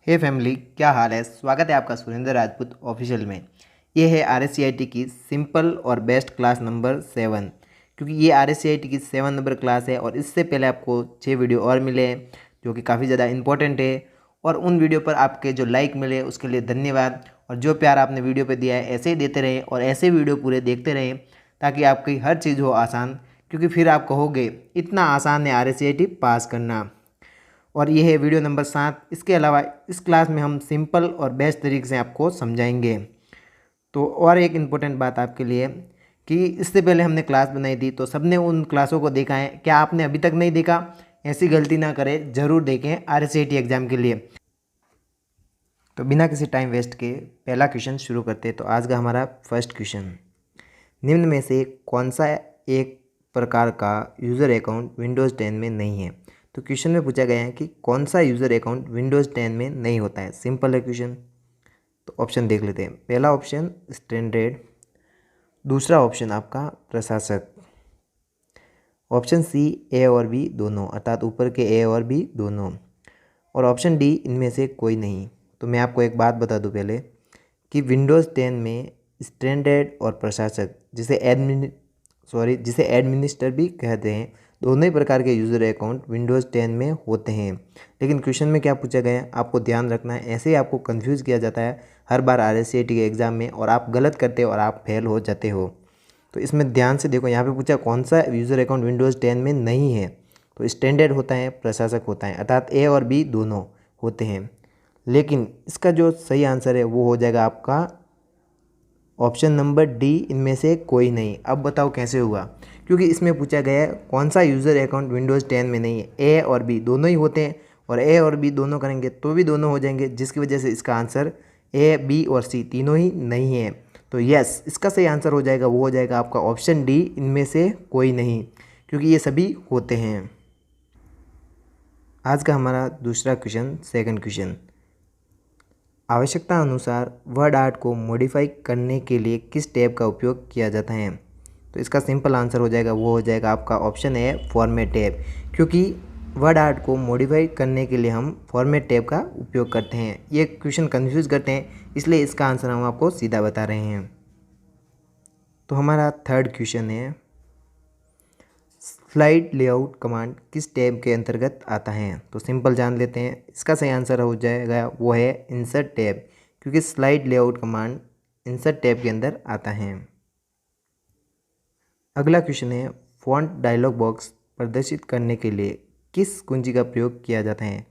हे family, क्या हाल है। स्वागत है आपका सुरेंद्र राजपूत ऑफिशियल में। ये है RSCIT की सिंपल और बेस्ट क्लास नंबर 7, क्योंकि ये RSCIT की 7 नंबर क्लास है और इससे पहले आपको 6 वीडियो और मिले हैं जो कि काफ़ी ज़्यादा इंपॉर्टेंट है। और उन वीडियो पर आपके जो लाइक मिले उसके लिए धन्यवाद, और जो प्यार आपने वीडियो पर दिया है ऐसे ही देते रहें और ऐसे वीडियो पूरे देखते रहें ताकि आपकी हर चीज़ हो आसान, क्योंकि फिर आप कहोगे इतना आसान है RSCIT पास करना। और ये है वीडियो नंबर 7। इसके अलावा इस क्लास में हम सिंपल और बेस्ट तरीके से आपको समझाएंगे। तो और एक इम्पोर्टेंट बात आपके लिए कि इससे पहले हमने क्लास बनाई थी तो सबने उन क्लासों को देखा है। क्या आपने अभी तक नहीं देखा? ऐसी गलती ना करें, ज़रूर देखें RSCIT एग्ज़ाम के लिए। तो बिना किसी टाइम वेस्ट के पहला क्वेश्चन शुरू करते हैं। तो आज का हमारा फर्स्ट क्वेश्चन, निम्न में से कौन सा एक प्रकार का यूज़र अकाउंट विंडोज़ 10 में नहीं है? तो क्वेश्चन में पूछा गया है कि कौन सा यूज़र अकाउंट विंडोज़ 10 में नहीं होता है। सिंपल है क्वेश्चन। तो ऑप्शन देख लेते हैं। पहला ऑप्शन स्टैंडर्ड, दूसरा ऑप्शन आपका प्रशासक, ऑप्शन सी ए और बी दोनों, अर्थात ऊपर के ए और बी दोनों, और ऑप्शन डी इनमें से कोई नहीं। तो मैं आपको एक बात बता दूं पहले कि विंडोज़ 10 में स्टैंडर्ड और प्रशासक, जिसे एडमिनिस्टर भी कहते हैं, दोनों ही प्रकार के यूज़र अकाउंट विंडोज़ 10 में होते हैं। लेकिन क्वेश्चन में क्या पूछा गया है आपको ध्यान रखना है। ऐसे ही आपको कंफ्यूज किया जाता है हर बार RSCIT के एग्ज़ाम में, और आप गलत करते हो और आप फेल हो जाते हो। तो इसमें ध्यान से देखो, यहाँ पे पूछा कौन सा यूज़र अकाउंट विंडोज़ 10 में नहीं है। तो स्टैंडर्ड होता है, प्रशासक होता है, अर्थात ए और बी दोनों होते हैं। लेकिन इसका जो सही आंसर है वो हो जाएगा आपका ऑप्शन नंबर डी, इनमें से कोई नहीं। अब बताओ कैसे हुआ? क्योंकि इसमें पूछा गया है कौन सा यूज़र अकाउंट विंडोज़ 10 में नहीं है। ए और बी दोनों ही होते हैं, और ए और बी दोनों करेंगे तो भी दोनों हो जाएंगे, जिसकी वजह से इसका आंसर ए, बी और सी तीनों ही नहीं है। तो यस, इसका सही आंसर हो जाएगा, वो हो जाएगा आपका ऑप्शन डी, इनमें से कोई नहीं, क्योंकि ये सभी होते हैं। आज का हमारा दूसरा क्वेश्चन, सेकंड क्वेश्चन, आवश्यकता अनुसार वर्ड आर्ट को मॉडिफाई करने के लिए किस टैब का उपयोग किया जाता है? तो इसका सिंपल आंसर हो जाएगा, वो हो जाएगा आपका ऑप्शन है फॉर्मेट टैब, क्योंकि वर्ड आर्ट को मॉडिफाई करने के लिए हम फॉर्मेट टैब का उपयोग करते हैं। ये क्वेश्चन कंफ्यूज करते हैं, इसलिए इसका आंसर हम आपको सीधा बता रहे हैं। तो हमारा थर्ड क्वेश्चन है, स्लाइड लेआउट कमांड किस टैब के अंतर्गत आता है? तो सिंपल जान लेते हैं। इसका सही आंसर हो जाएगा, वो है इंसर्ट टैब, क्योंकि slide layout command insert tab के अंदर आता है। अगला क्वेश्चन है, फॉन्ट डायलॉग बॉक्स प्रदर्शित करने के लिए किस कुंजी का प्रयोग किया जाता है?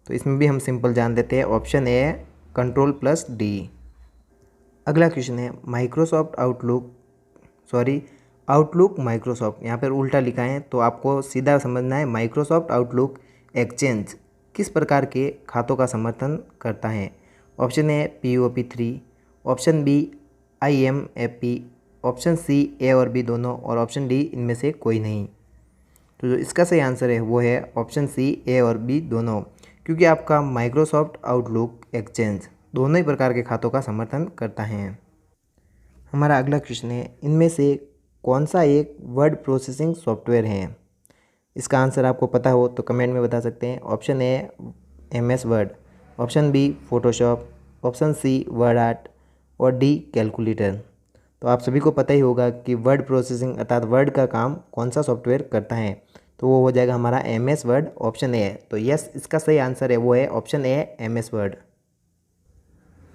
तो इसमें भी हम सिंपल जान लेते हैं, ऑप्शन ए Ctrl+D। अगला क्वेश्चन है, आउटलुक माइक्रोसॉफ्ट, यहाँ पर उल्टा लिखा है तो आपको सीधा समझना है। माइक्रोसॉफ्ट आउटलुक एक्सचेंज किस प्रकार के खातों का समर्थन करता है? Option A POP3, option B IMAP, option C A और बी दोनों, और ऑप्शन डी इनमें से कोई नहीं। तो जो इसका सही आंसर है वो है ऑप्शन सी ए और बी दोनों, क्योंकि आपका माइक्रोसॉफ्ट आउटलुक एक्सचेंज दोनों ही प्रकार के खातों का समर्थन करता है। हमारा अगला क्वेश्चन है, इनमें से कौन सा एक वर्ड प्रोसेसिंग सॉफ्टवेयर है? इसका आंसर आपको पता हो तो कमेंट में बता सकते हैं। Option A MS word, option B Photoshop, option C word art, और डी कैलकुलेटर। तो आप सभी को पता ही होगा कि वर्ड प्रोसेसिंग अर्थात वर्ड का काम कौन सा सॉफ्टवेयर करता है। तो वो हो जाएगा हमारा MS वर्ड, ऑप्शन ए। तो यस, इसका सही आंसर है वो है ऑप्शन ए MS वर्ड।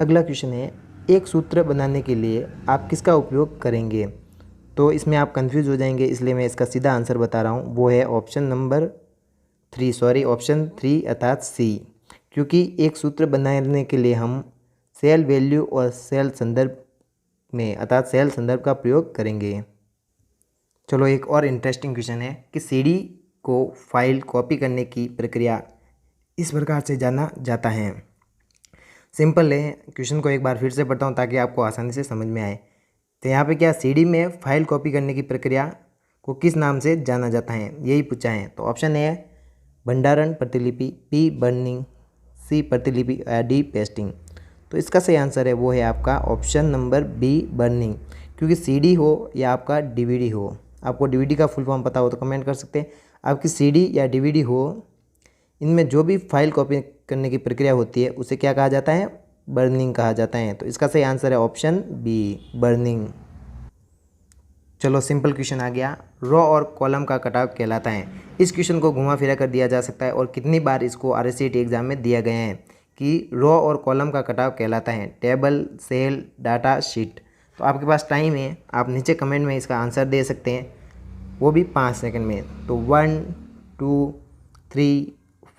अगला क्वेश्चन है, एक सूत्र बनाने के लिए आप किसका उपयोग करेंगे? तो इसमें आप कंफ्यूज हो जाएंगे, इसलिए मैं इसका सीधा आंसर बता रहा हूँ, वो है ऑप्शन 3 अर्थात सी, क्योंकि एक सूत्र बनाने के लिए हम सेल वैल्यू और सेल संदर्भ में अर्थात सेल संदर्भ का प्रयोग करेंगे। चलो, एक और इंटरेस्टिंग क्वेश्चन है कि CD को फाइल कॉपी करने की प्रक्रिया इस प्रकार से जाना जाता है। सिंपल है, क्वेश्चन को एक बार फिर से पढ़ता हूँ ताकि आपको आसानी से समझ में आए। तो यहाँ पे क्या CD में फाइल कॉपी करने की प्रक्रिया को किस नाम से जाना जाता है, यही पूछा है। तो ऑप्शन ए भंडारण प्रतिलिपि, बी बर्निंग, सी प्रतिलिपि, या डी पेस्टिंग। तो इसका सही आंसर है वो है आपका ऑप्शन नंबर बी बर्निंग, क्योंकि CD हो या आपका DVD हो, आपको DVD का फुल फॉर्म पता हो तो कमेंट कर सकते हैं। आपकी CD या DVD हो, इनमें जो भी फाइल कॉपी करने की प्रक्रिया होती है उसे क्या कहा जाता है? बर्निंग कहा जाता है। तो इसका सही आंसर है ऑप्शन बी, बर्निंग। चलो सिंपल क्वेश्चन आ गया, रो और कॉलम का कटाव कहलाता है। इस क्वेश्चन को घुमा फिरा कर दिया जा सकता है और कितनी बार इसको RSCT एग्जाम में दिया गया है कि रो और कॉलम का कटाव कहलाता है टेबल, सेल, डाटा शीट। तो आपके पास टाइम है, आप नीचे कमेंट में इसका आंसर दे सकते हैं, वो भी 5 सेकंड में। तो 1 2 3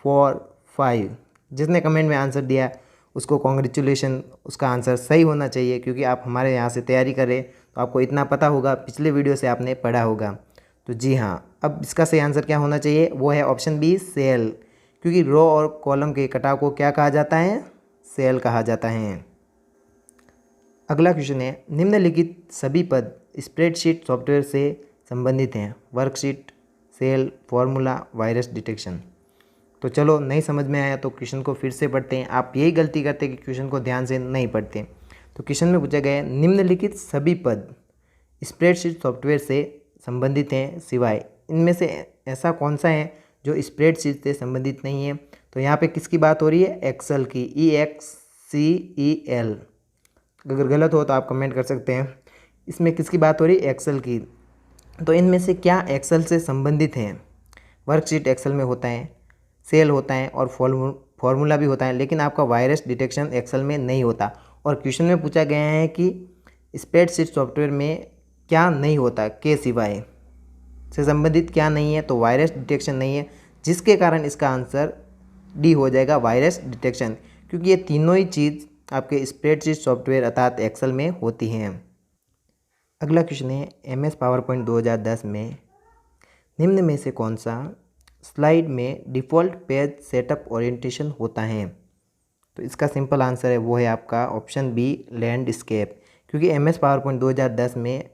4 5, जिसने कमेंट में आंसर दिया उसको कॉन्ग्रेचुलेशन, उसका आंसर सही होना चाहिए क्योंकि आप हमारे यहाँ से तैयारी कर रहे हैं तो आपको इतना पता होगा, पिछले वीडियो से आपने पढ़ा होगा। तो जी हाँ, अब इसका सही आंसर क्या होना चाहिए? वो है ऑप्शन बी, सेल, क्योंकि रो और कॉलम के कटाव को क्या कहा जाता है? सेल कहा जाता है। अगला क्वेश्चन है, निम्नलिखित सभी पद स्प्रेडशीट सॉफ्टवेयर से संबंधित हैं, worksheet, cell, formula, virus detection. तो चलो नहीं समझ में आया तो क्वेश्चन को फिर से पढ़ते हैं। आप यही गलती करते हैं कि क्वेश्चन को ध्यान से नहीं पढ़ते। तो क्वेश्चन में पूछा गया है, निम्नलिखित सभी पद स्प्रेडशीट सॉफ्टवेयर से संबंधित हैं सिवाय इनमें से ऐसा कौन सा है जो स्प्रेडशीट से संबंधित नहीं है? तो यहाँ पे किसकी बात हो रही है? एक्सेल की, EXCEL। अगर गलत हो तो आप कमेंट कर सकते हैं। इसमें किसकी बात हो रही है? एक्सेल की। तो इनमें से क्या एक्सेल से संबंधित हैं? वर्कशीट एक्सेल में होता है, सेल होता है और फॉर्मूला भी होता है, लेकिन आपका वायरस डिटेक्शन एक्सेल में नहीं होता। और क्वेश्चन में पूछा गया है कि स्प्रेडशीट सॉफ्टवेयर में क्या नहीं होता, के सिवाय से संबंधित क्या नहीं है? तो वायरस डिटेक्शन नहीं है, जिसके कारण इसका आंसर डी हो जाएगा, वायरस डिटेक्शन, क्योंकि ये तीनों ही चीज़ आपके स्प्रेडशीट सॉफ्टवेयर अर्थात एक्सेल में होती हैं। अगला क्वेश्चन है, MS पावरपॉइंट 2010 में निम्न में से कौन सा स्लाइड में डिफ़ॉल्ट पेज सेटअप ओरिएंटेशन होता है? तो इसका सिंपल आंसर है, वो है आपका ऑप्शन बी, लैंडस्केप, क्योंकि MS पावरपॉइंट 2010 में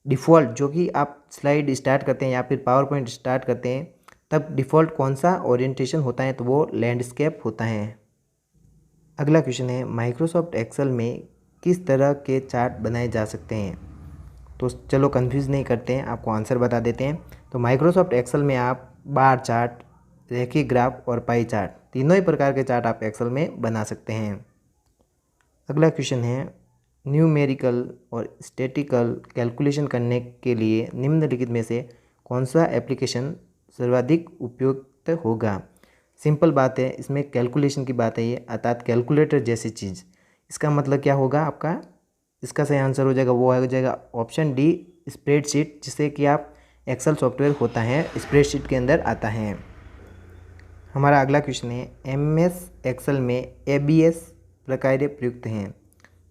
डिफ़ॉल्ट जो कि आप स्लाइड स्टार्ट करते हैं या फिर पावर पॉइंट स्टार्ट करते हैं तब डिफ़ॉल्ट कौन सा ओरिएंटेशन होता है? तो वो लैंडस्केप होता है। अगला क्वेश्चन है, माइक्रोसॉफ्ट एक्सेल में किस तरह के चार्ट बनाए जा सकते हैं? तो चलो कंफ्यूज नहीं करते हैं, आपको आंसर बता देते हैं। तो माइक्रोसॉफ्ट एक्सेल में आप बार चार्ट, रेखीय ग्राफ और पाई चार्ट, तीनों ही प्रकार के चार्ट आप एक्सेल में बना सकते हैं। अगला क्वेश्चन है, न्यूमेरिकल और स्टैटिकल कैलकुलेशन करने के लिए निम्नलिखित में से कौन सा एप्लीकेशन सर्वाधिक उपयुक्त होगा? सिंपल बात है, इसमें कैलकुलेशन की बात है ये, अर्थात कैलकुलेटर जैसी चीज़। इसका मतलब क्या होगा आपका? इसका सही आंसर हो जाएगा, वो हो जाएगा ऑप्शन डी, स्प्रेडशीट, जिससे कि आप एक्सेल सॉफ्टवेयर होता है स्प्रेडशीट के अंदर आता है। हमारा अगला क्वेश्चन है, MS एक्सेल में ABS प्रकार्य प्रयुक्त हैं।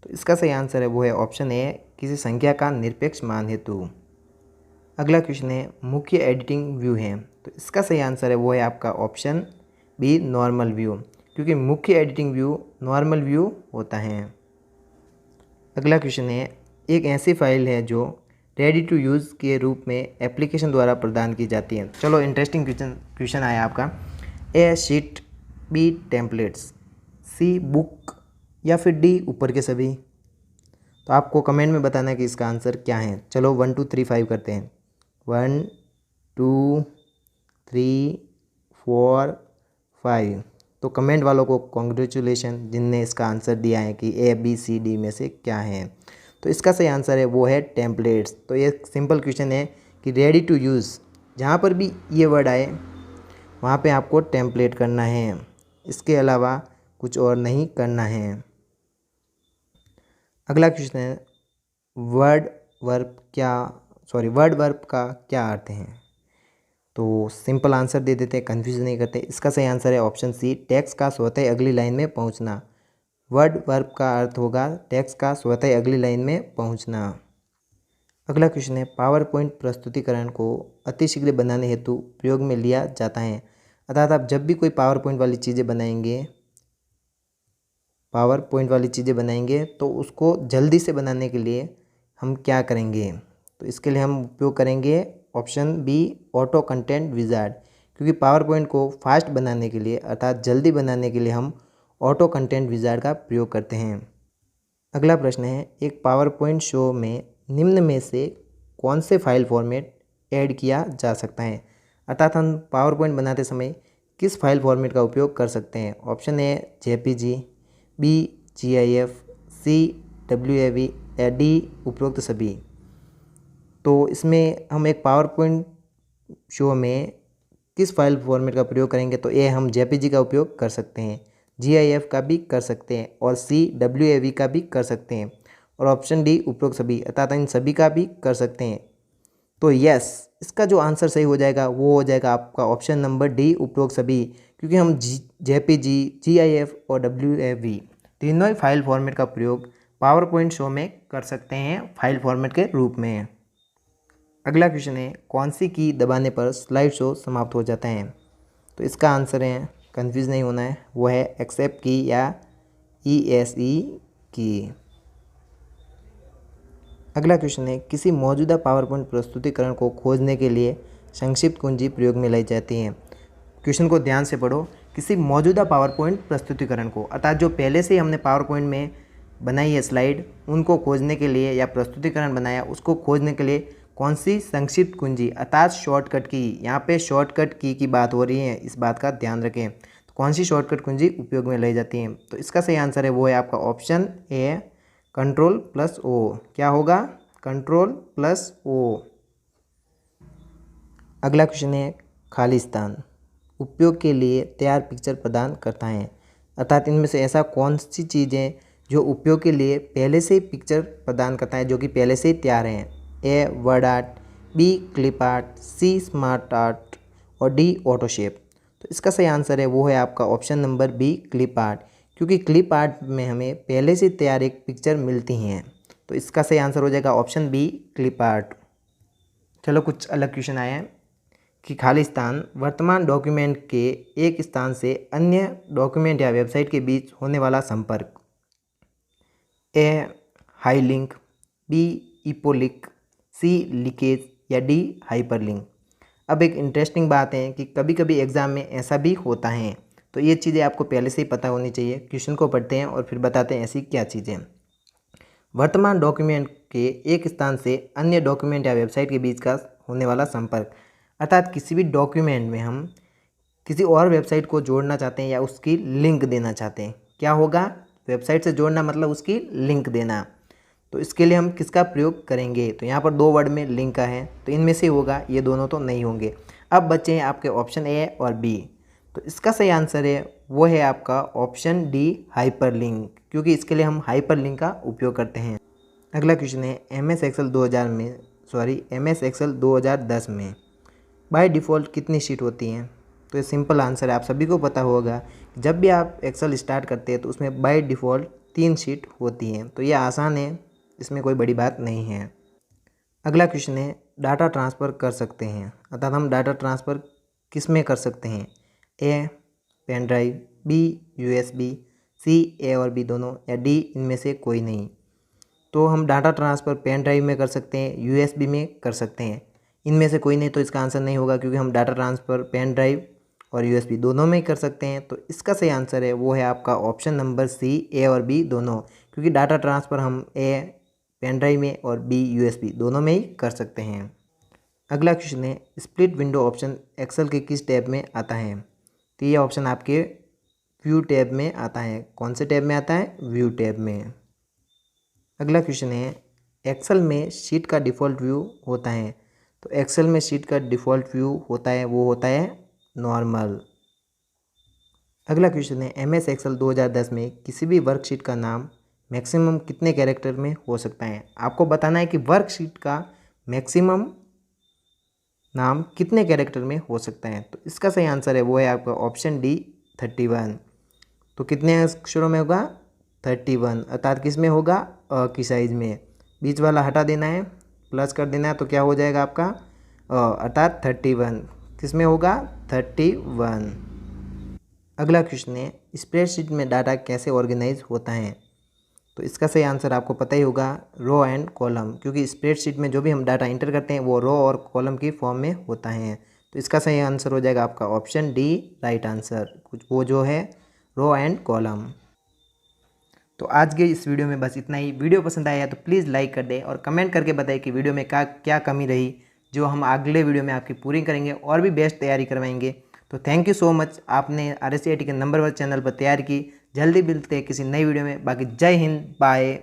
तो इसका सही आंसर है, वो है ऑप्शन ए, किसी संख्या का निरपेक्ष मान हेतु। अगला क्वेश्चन है, मुख्य एडिटिंग व्यू है। तो इसका सही आंसर है, वो है आपका ऑप्शन बी, नॉर्मल व्यू, क्योंकि मुख्य एडिटिंग व्यू नॉर्मल व्यू होता है। अगला क्वेश्चन है, एक ऐसी फाइल है जो रेडी टू यूज़ के रूप में एप्लीकेशन द्वारा प्रदान की जाती है। चलो इंटरेस्टिंग क्वेश्चन आया आपका। ए शीट, बी टेम्पलेट्स, सी बुक या फिर डी ऊपर के सभी? तो आपको कमेंट में बताना है कि इसका आंसर क्या है। चलो 1 2 3 5 करते हैं। 1 2 3 4 5। तो कमेंट वालों को कॉन्ग्रेचुलेशन, जिनने इसका आंसर दिया है कि ABCD में से क्या है। तो इसका सही आंसर है, वो है टेम्पलेट्स। तो ये सिंपल क्वेश्चन है कि रेडी टू यूज़, जहाँ पर भी ये वर्ड आए वहाँ पे आपको टेम्पलेट करना है, इसके अलावा कुछ और नहीं करना है। अगला क्वेश्चन है, वर्ड वर्ब का क्या अर्थ है? तो सिंपल आंसर दे देते हैं, कन्फ्यूज नहीं करते। इसका सही आंसर है ऑप्शन सी, टेक्स्ट का स्वतः अगली लाइन में पहुंचना। वर्ड वर्ब का अर्थ होगा टेक्स्ट का स्वतः अगली लाइन में पहुंचना। अगला क्वेश्चन है, पावर पॉइंट प्रस्तुतिकरण को अतिशीघ्र बनाने हेतु प्रयोग में लिया जाता है। अर्थात आप जब भी कोई पावर पॉइंट वाली चीज़ें बनाएंगे तो उसको जल्दी से बनाने के लिए हम क्या करेंगे? तो इसके लिए हम उपयोग करेंगे option B, auto content wizard, क्योंकि पावर पॉइंट को फास्ट बनाने के लिए अर्थात जल्दी बनाने के लिए हम ऑटो कंटेंट विजार्ड का प्रयोग करते हैं। अगला प्रश्न है, एक पावर पॉइंट शो में निम्न में से कौन से फाइल फॉर्मेट ऐड किया जा सकता है? अर्थात हम पावर पॉइंट बनाते समय किस फाइल फॉर्मेट का उपयोग कर सकते हैं? Option A JPG, B GIF, C WAV या डी उपरोक्त सभी। तो इसमें हम एक पावर पॉइंट शो में किस फाइल फॉर्मेट का प्रयोग करेंगे? तो ए हम जेपीजी का उपयोग कर सकते हैं, जीआईएफ का भी कर सकते हैं और सी डब्ल्यूएवी का भी कर सकते हैं और ऑप्शन डी उपरोक्त सभी अर्थात इन सभी का भी कर सकते हैं। तो यस, इसका जो आंसर सही हो जाएगा वो हो जाएगा आपका ऑप्शन नंबर डी उपरोक्त सभी, क्योंकि हम जेपीजी, जीआईएफ और डब्ल्यूएवी तीनों ही फाइल फॉर्मेट का प्रयोग पावर पॉइंट शो में कर सकते हैं फाइल फॉर्मेट के रूप में। अगला क्वेश्चन है, कौन सी की दबाने पर स्लाइड शो समाप्त हो जाता है? तो इसका आंसर है, कंफ्यूज नहीं होना है, वो है एक्सेप्ट की या ESC की। अगला क्वेश्चन है, किसी मौजूदा पावर पॉइंट प्रस्तुतिकरण को खोजने के लिए संक्षिप्त कुंजी प्रयोग में लाई जाती है। क्वेश्चन को ध्यान से पढ़ो। किसी मौजूदा पावर पॉइंट प्रस्तुतिकरण को अर्थात जो पहले से ही हमने पावर पॉइंट में बनाई है स्लाइड, उनको खोजने के लिए या प्रस्तुतिकरण बनाया उसको खोजने के लिए कौन सी संक्षिप्त कुंजी अर्थात शॉर्टकट की, यहाँ पे शॉर्टकट की बात हो रही है, इस बात का ध्यान रखें। तो कौन सी शॉर्टकट कुंजी उपयोग में लाई जाती है? तो इसका सही आंसर है वो है आपका ऑप्शन ए Ctrl+O। क्या होगा? Ctrl+O। अगला क्वेश्चन है, खाली स्थान उपयोग के लिए तैयार पिक्चर प्रदान करता है अर्थात इनमें से ऐसा कौन सी चीज़ है जो उपयोग के लिए पहले से ही पिक्चर प्रदान करता है, जो कि पहले से ही तैयार हैं? A word art, B clip art, C smart art और डी ऑटोशेप। तो इसका सही आंसर है वो है आपका option number B clip art, क्योंकि क्लिप आर्ट में हमें पहले से तैयार एक पिक्चर मिलती हैं। तो इसका सही आंसर हो जाएगा ऑप्शन बी क्लिप आर्ट। चलो कुछ अलग क्वेश्चन आए हैं कि खाली स्थान वर्तमान डॉक्यूमेंट के एक स्थान से अन्य डॉक्यूमेंट या वेबसाइट के बीच होने वाला संपर्क। ए हाई लिंक, बी इपोलिक, सी लीकेज या डी हाइपरलिंक। अब एक इंटरेस्टिंग बात है कि कभी कभी एग्ज़ाम में ऐसा भी होता है, तो ये चीज़ें आपको पहले से ही पता होनी चाहिए। क्वेश्चन को पढ़ते हैं और फिर बताते हैं ऐसी क्या चीज़ें। वर्तमान डॉक्यूमेंट के एक स्थान से अन्य डॉक्यूमेंट या वेबसाइट के बीच का होने वाला संपर्क अर्थात किसी भी डॉक्यूमेंट में हम किसी और वेबसाइट को जोड़ना चाहते हैं या उसकी लिंक देना चाहते हैं। क्या होगा? वेबसाइट से जोड़ना मतलब उसकी लिंक देना। तो इसके लिए हम किसका प्रयोग करेंगे? तो यहाँ पर दो वर्ड में लिंक का है, तो इनमें से होगा, ये दोनों तो नहीं होंगे। अब बचे हैं आपके ऑप्शन ए और बी। तो इसका सही आंसर है वो है आपका ऑप्शन डी हाइपरलिंक, क्योंकि इसके लिए हम हाइपरलिंक का उपयोग करते हैं। अगला क्वेश्चन है, MS एक्सेल 2010 में बाय डिफ़ॉल्ट कितनी शीट होती हैं? तो ये सिंपल आंसर है, आप सभी को पता होगा। जब भी आप एक्सेल स्टार्ट करते हैं तो उसमें बाय डिफ़ॉल्ट 3 शीट होती हैं। तो ये आसान है, इसमें कोई बड़ी बात नहीं है। अगला क्वेश्चन है, डाटा ट्रांसफ़र कर सकते हैं अर्थात हम डाटा ट्रांसफ़र किस में कर सकते हैं? ए pen drive, B USB, C A और बी दोनों या डी इनमें से कोई नहीं। तो हम डाटा ट्रांसफ़र पेन ड्राइव में कर सकते हैं, USB में कर सकते हैं, इनमें से कोई नहीं। तो इसका आंसर नहीं होगा, क्योंकि हम डाटा ट्रांसफ़र पेन ड्राइव और USB दोनों में ही कर सकते हैं। तो इसका सही आंसर है वो है आपका ऑप्शन नंबर सी ए और बी दोनों, क्योंकि डाटा ट्रांसफ़र हम ए पेन ड्राइव में और बी USB दोनों में ही कर सकते हैं। अगला क्वेश्चन है, स्प्लिट विंडो ऑप्शन एक्सेल के किस टैब में आता है? तो ये ऑप्शन आपके व्यू टैब में आता है। कौन से टैब में आता है? व्यू टैब में। अगला क्वेश्चन है, एक्सेल में शीट का डिफ़ॉल्ट व्यू होता है। तो एक्सेल में शीट का डिफ़ॉल्ट व्यू होता है वो होता है नॉर्मल। अगला क्वेश्चन है, MS एक्सेल 2010 में किसी भी वर्कशीट का नाम मैक्सिमम कितने कैरेक्टर में हो सकता है? आपको बताना है कि वर्कशीट का मैक्सिमम नाम कितने कैरेक्टर में हो सकता है। तो इसका सही आंसर है वो है आपका ऑप्शन डी 31। तो कितने अक्षरों में होगा? 31 अर्थात किस में होगा? अ की साइज में। बीच वाला हटा देना है, प्लस कर देना है, तो क्या हो जाएगा आपका अर्थात 31 किस में होगा? 31। अगला क्वेश्चन है, स्प्रेडशीट में डाटा कैसे ऑर्गेनाइज होता है? तो इसका सही आंसर आपको पता ही होगा, रो एंड कॉलम, क्योंकि स्प्रेडशीट में जो भी हम डाटा इंटर करते हैं वो रो और कॉलम की फॉर्म में होता है। तो इसका सही आंसर हो जाएगा आपका ऑप्शन डी राइट आंसर, कुछ वो जो है रो एंड कॉलम। तो आज के इस वीडियो में बस इतना ही। वीडियो पसंद आया तो प्लीज़ लाइक कर दें और कमेंट करके बताएं कि वीडियो में क्या कमी रही, जो हम अगले वीडियो में आपकी पूरी करेंगे और भी बेस्ट तैयारी करवाएंगे। तो थैंक यू सो मच, आपने RSCIT के नंबर 1 चैनल पर तैयार की। जल्दी मिलते हैं किसी नई वीडियो में। बाकी जय हिंद, बाय।